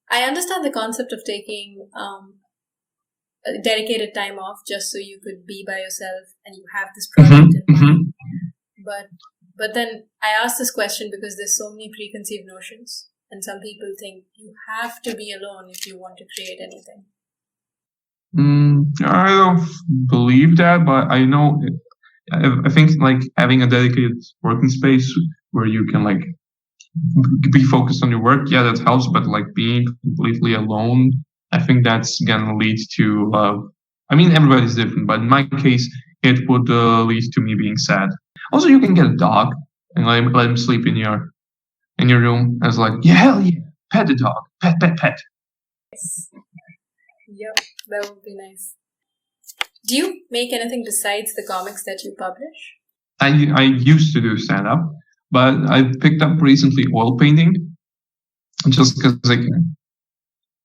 I understand the concept of taking a dedicated time off just so you could be by yourself and you have this project in mind. But then I ask this question because there's so many preconceived notions, and some people think you have to be alone if you want to create anything. I don't believe that, but I know. I think like having a dedicated working space where you can like be focused on your work, yeah, that helps. But like being completely alone, I think that's gonna lead to. I mean, everybody's different, but in my case, it would lead to me being sad. Also, you can get a dog and let him sleep in your room. As like, yeah, hell yeah, pet the dog, pet. Yep, that would be nice. Do you make anything besides the comics that you publish? I used to do stand up, but I picked up recently oil painting, just because like,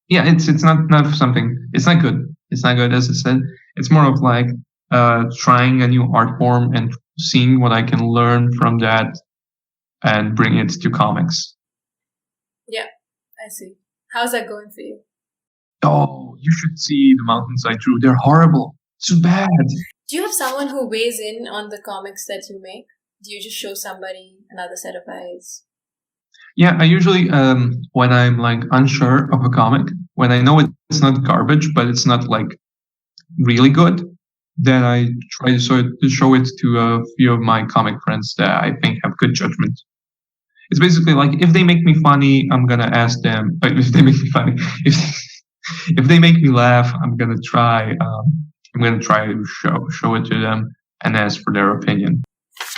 yeah, it's not something. It's not good. It's not good, as I said. It's more of like trying a new art form and seeing what I can learn from that and bring it to comics. Yeah, I see. How's that going for you? Oh, you should see the mountains I drew. They're horrible. Too bad. Do you have someone who weighs in on the comics that you make? Do you just show somebody another set of eyes? Yeah, I usually, when I'm like unsure of a comic, when I know it's not garbage, but it's not like really good, then I try to show it to a few of my comic friends that I think have good judgment. It's basically like if they make me funny, I'm gonna ask them. Like if they make me funny, if they make me laugh, I'm gonna try. I'm gonna try to show it to them and ask for their opinion.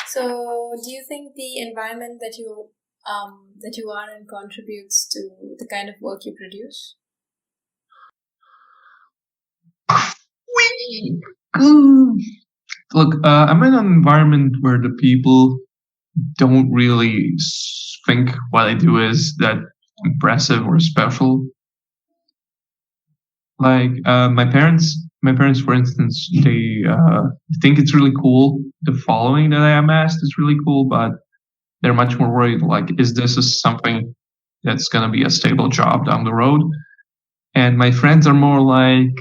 So, do you think the environment that you are in contributes to the kind of work you produce? Look, I'm in an environment where the people don't really think what I do is that impressive or special. Like my parents, for instance, they think it's really cool. The following that I amassed is really cool, but they're much more worried. Like, is this something that's gonna be a stable job down the road? And my friends are more like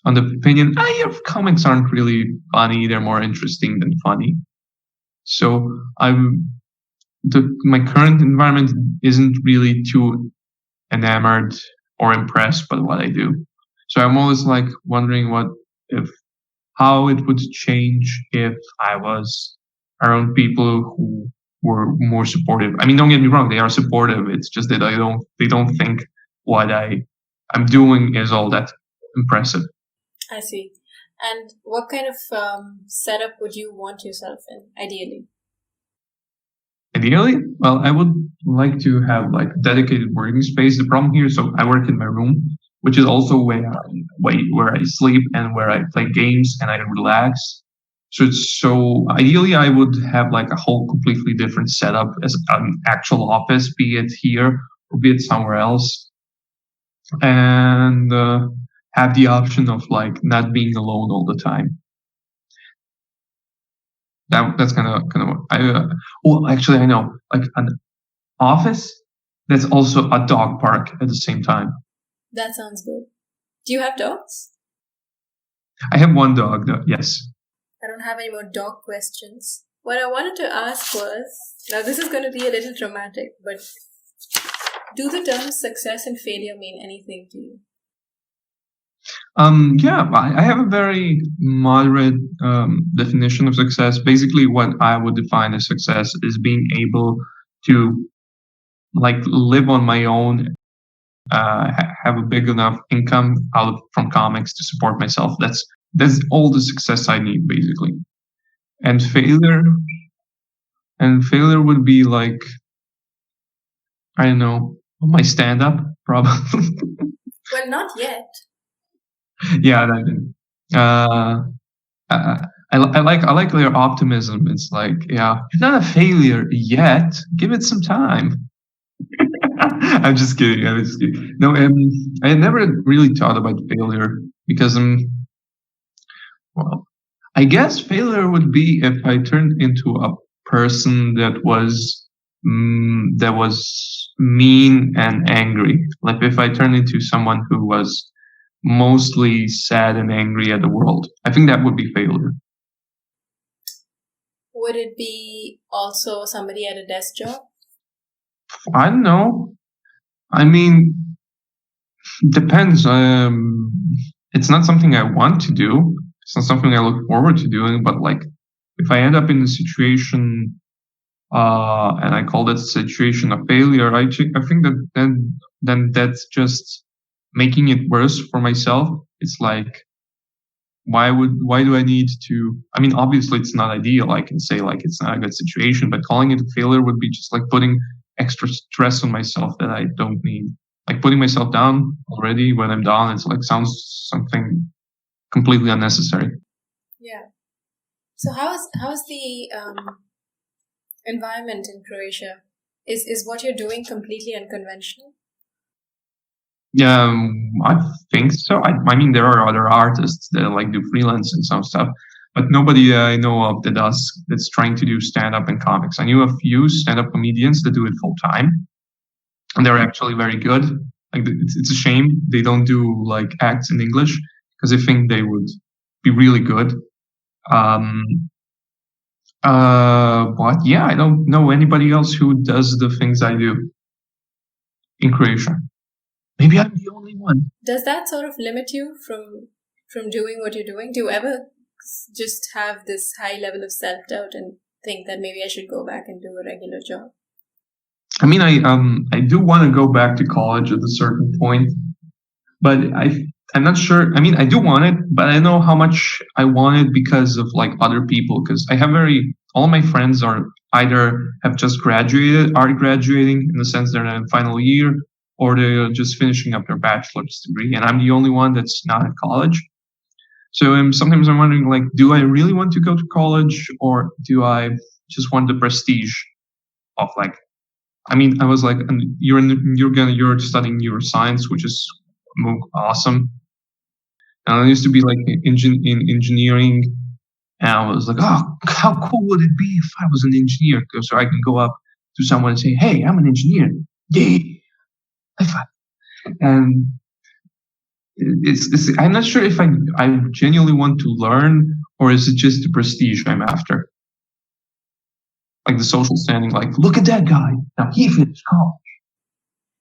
on the opinion, your comics aren't really funny. They're more interesting than funny. So my current environment isn't really too enamored or impressed by what I do. So I'm always like wondering how it would change if I was around people who were more supportive. I mean, don't get me wrong, they are supportive. It's just that they don't think what I'm doing is all that impressive. I see. And what kind of setup would you want yourself in, ideally? Ideally, well, I would like to have like dedicated working space. The problem here, so I work in my room, which is also where I sleep and where I play games and I relax. So ideally, I would have like a whole completely different setup as an actual office, be it here or be it somewhere else, and have the option of like not being alone all the time. That's kind of what I. Well, actually, I know like an office that's also a dog park at the same time. That sounds good. Do you have dogs? I have one dog, though. Yes. I don't have any more dog questions. What I wanted to ask was, now this is going to be a little dramatic, but do the terms success and failure mean anything to you? Yeah, I have a very moderate definition of success. Basically, what I would define as success is being able to live on my own, have a big enough income from comics to support myself. That's all the success I need, basically. And failure would be like, I don't know, my stand-up, probably. Well, not yet. Yeah, I like their optimism. It's like, yeah, you're not a failure yet. Give it some time. I'm just kidding. No, I never really thought about failure because well, I guess failure would be if I turned into a person that was mean and angry. Like if I turned into someone who was mostly sad and angry at the world. I think that would be failure. Would it be also somebody at a desk job? I don't know. I mean, depends. It's not something I want to do. It's not something I look forward to doing. But like, if I end up in a situation, and I call that situation a failure, I think that then that's just making it worse for myself. It's like, why do I need to? I mean, obviously it's not ideal. I can say like it's not a good situation, but calling it a failure would be just like putting extra stress on myself that I don't need. Like putting myself down already when I'm down, it's like sounds something completely unnecessary. Yeah. So how is the environment in Croatia? Is what you're doing completely unconventional? Yeah, I think so. I mean, there are other artists that like do freelance and some stuff, but nobody I know of that's trying to do stand up and comics. I knew a few stand up comedians that do it full time, and they're actually very good. Like it's a shame they don't do like acts in English because I think they would be really good. But yeah, I don't know anybody else who does the things I do in Croatia. Maybe I'm the only one. Does that sort of limit you from doing what you're doing? Do you ever just have this high level of self-doubt and think that maybe I should go back and do a regular job? I mean, I do want to go back to college at a certain point, but I'm not sure. I mean, I do want it, but I know how much I want it because of like other people. Because I have all my friends are either have just graduated, are graduating in the sense they're in final year, or they're just finishing up their bachelor's degree, and I'm the only one that's not at college. So sometimes I'm wondering, like, do I really want to go to college, or do I just want the prestige of like? I mean, I was like, you're studying neuroscience, which is awesome. And I used to be like in engineering, and I was like, oh, how cool would it be if I was an engineer? So I can go up to someone and say, hey, I'm an engineer. Yay! And I'm not sure if I genuinely want to learn, or is it just the prestige I'm after? Like the social standing, like, look at that guy. Now he finished college.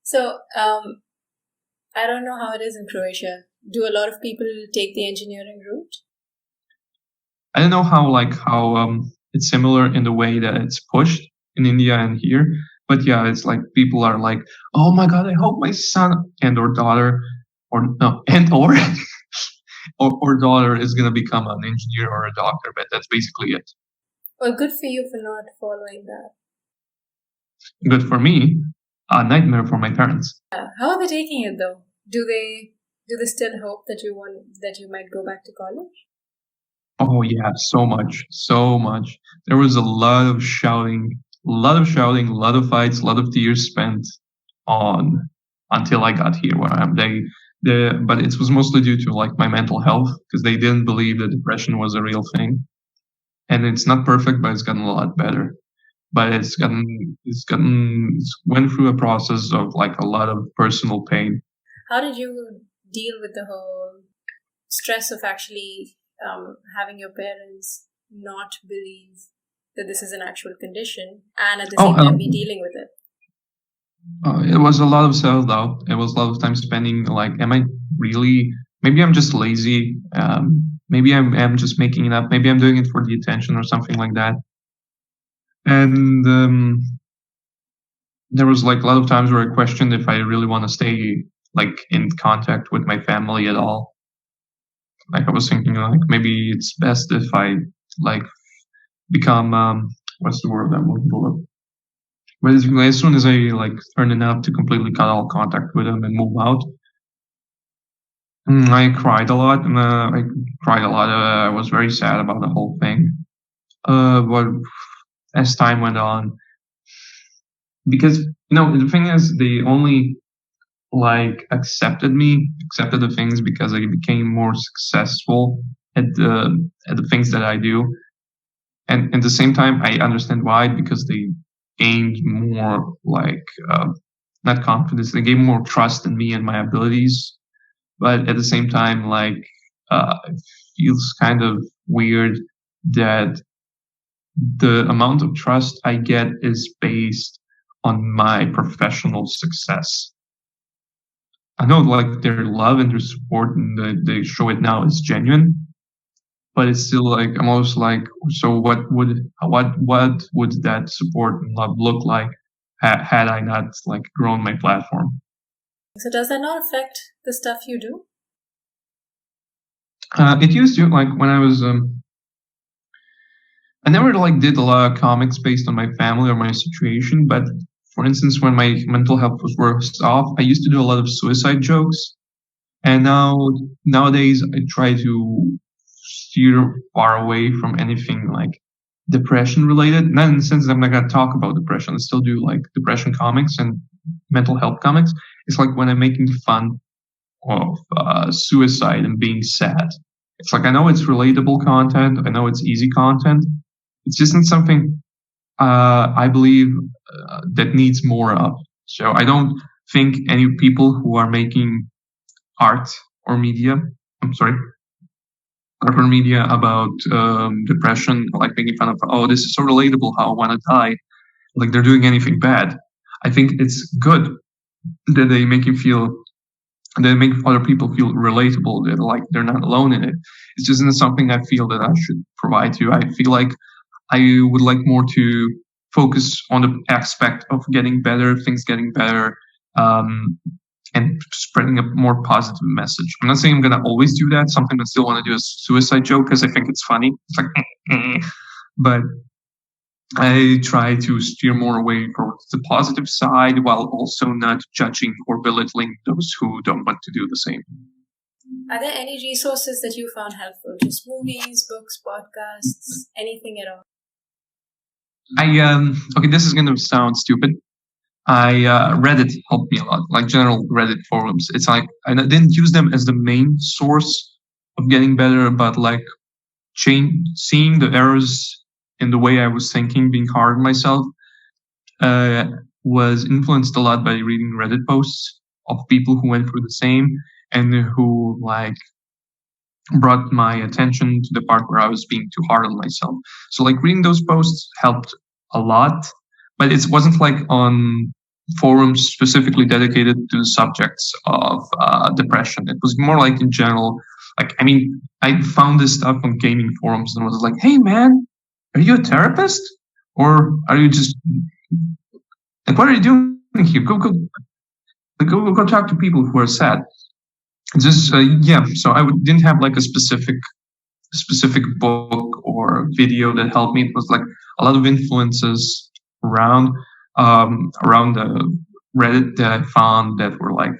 So, I don't know how it is in Croatia. Do a lot of people take the engineering route? I don't know how it's similar in the way that it's pushed in India and here. But yeah, it's like people are like, oh my God, I hope my son or daughter or daughter is going to become an engineer or a doctor. But that's basically it. Well, good for you for not following that. Good for me. A nightmare for my parents. How are they taking it though? Do they still hope that you might go back to college? Oh yeah, so much. There was a lot of shouting, a lot of fights, a lot of tears spent on until I got here where I am. But it was mostly due to like my mental health because they didn't believe that depression was a real thing. And it's not perfect, but it's gotten a lot better. but it's went through a process of like a lot of personal pain. How did you deal with the whole stress of actually having your parents not believe that this is an actual condition and at the same time be dealing with it? It was a lot of self-doubt. It was a lot of time spending like, am I really, maybe I'm just lazy. Maybe I'm just making it up. Maybe I'm doing it for the attention or something like that. And there was like a lot of times where I questioned if I really want to stay like in contact with my family at all. Like I was thinking like maybe it's best if I like become what's the word I'm looking for? But as soon as I like turned enough to completely cut all contact with them and move out, I cried a lot. I was very sad about the whole thing. But as time went on, because the thing is, they only like accepted the things because I became more successful at the things that I do, and at the same time, I understand why, because they gained more like not confidence, they gained more trust in me and my abilities. But at the same time, like it feels kind of weird that the amount of trust I get is based on my professional success. I know like their love and their support and they show it now is genuine, but it's still like I'm almost like, so what would that support and love look like had I not like grown my platform? So does that not affect the stuff you do? It used to, like when I was I never like did a lot of comics based on my family or my situation, but for instance, when my mental health was worse off, I used to do a lot of suicide jokes. And nowadays I try to steer far away from anything like depression related. Not in the sense that I'm not gonna talk about depression. I still do like depression comics and mental health comics. It's like when I'm making fun of suicide and being sad. It's like I know it's relatable content. I know it's easy content. It's just not something I believe that needs more of. So I don't think any people who are making art or media, art or media about depression, like making fun of, oh, this is so relatable, how I want to die, like they're doing anything bad. I think it's good that they make other people feel relatable, that like they're not alone in it. It's just not something I feel that I should provide to. I feel like I would like more to focus on the aspect of getting better, things getting better, and spreading a more positive message. I'm not saying I'm going to always do that. Sometimes I still want to do a suicide joke because I think it's funny. It's like, but I try to steer more away from the positive side while also not judging or belittling those who don't want to do the same. Are there any resources that you found helpful? Just movies, books, podcasts, anything at all? Okay, this is going to sound stupid. Reddit helped me a lot, like general Reddit forums. It's like I didn't use them as the main source of getting better, but like seeing the errors in the way I was thinking, being hard on myself, was influenced a lot by reading Reddit posts of people who went through the same and who like brought my attention to the part where I was being too hard on myself. So like reading those posts helped a lot, but it wasn't like on forums specifically dedicated to the subjects of depression. It was more like in general. Like, I mean, I found this stuff on gaming forums and was like, hey man, are you a therapist? Or are you just like, what are you doing here? Go talk to people who are sad. Just yeah. So I didn't have like a specific book or video that helped me. It was like a lot of influences around the Reddit that I found that were like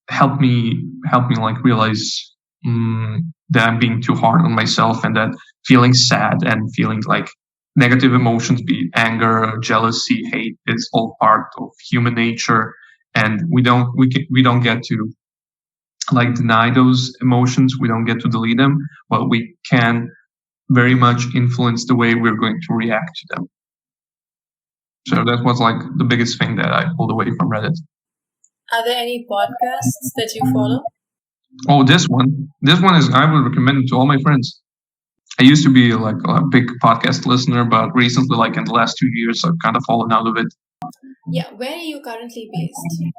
help me like realize that I'm being too hard on myself, and that feeling sad and feeling like negative emotions, be it anger, jealousy, hate, is all part of human nature, and we don't get to like deny those emotions. We don't get to delete them, but we can very much influence the way we're going to react to them. So that was like the biggest thing that I pulled away from Reddit. Are there any podcasts that you follow? Oh, this one is, I would recommend it to all my friends. I used to be like a big podcast listener, but recently, like in the last 2 years, I've kind of fallen out of it. Yeah, where are you currently based?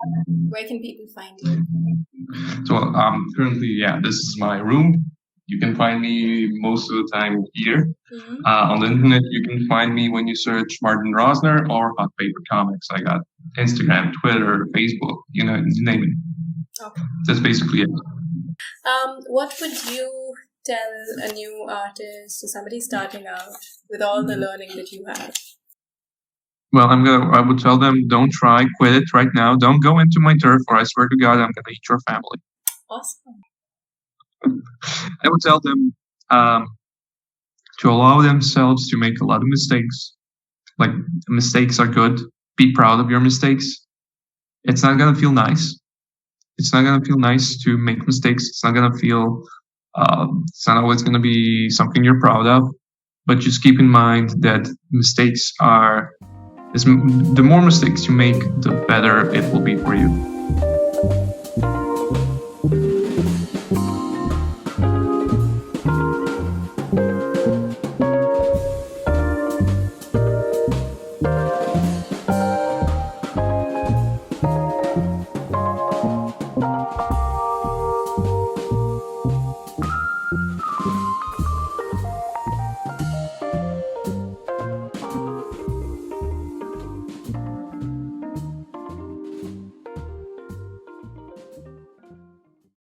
Where can people find you? So currently, this is my room. You can find me most of the time here. Mm-hmm. On the internet, you can find me when you search Martin Rosner or Hot Paper Comics. I got Instagram, Twitter, Facebook, you name it. Okay. That's basically it. What would you tell a new artist or somebody starting out with all the learning that you have? Well, I would tell them, don't try, quit it right now. Don't go into my turf, or I swear to God, I'm gonna eat your family. Awesome. I would tell them to allow themselves to make a lot of mistakes. Like, mistakes are good. Be proud of your mistakes. It's not gonna feel nice. It's not gonna feel nice to make mistakes. It's not gonna feel. It's not always gonna be something you're proud of. But just keep in mind that mistakes are. The more mistakes you make, the better it will be for you.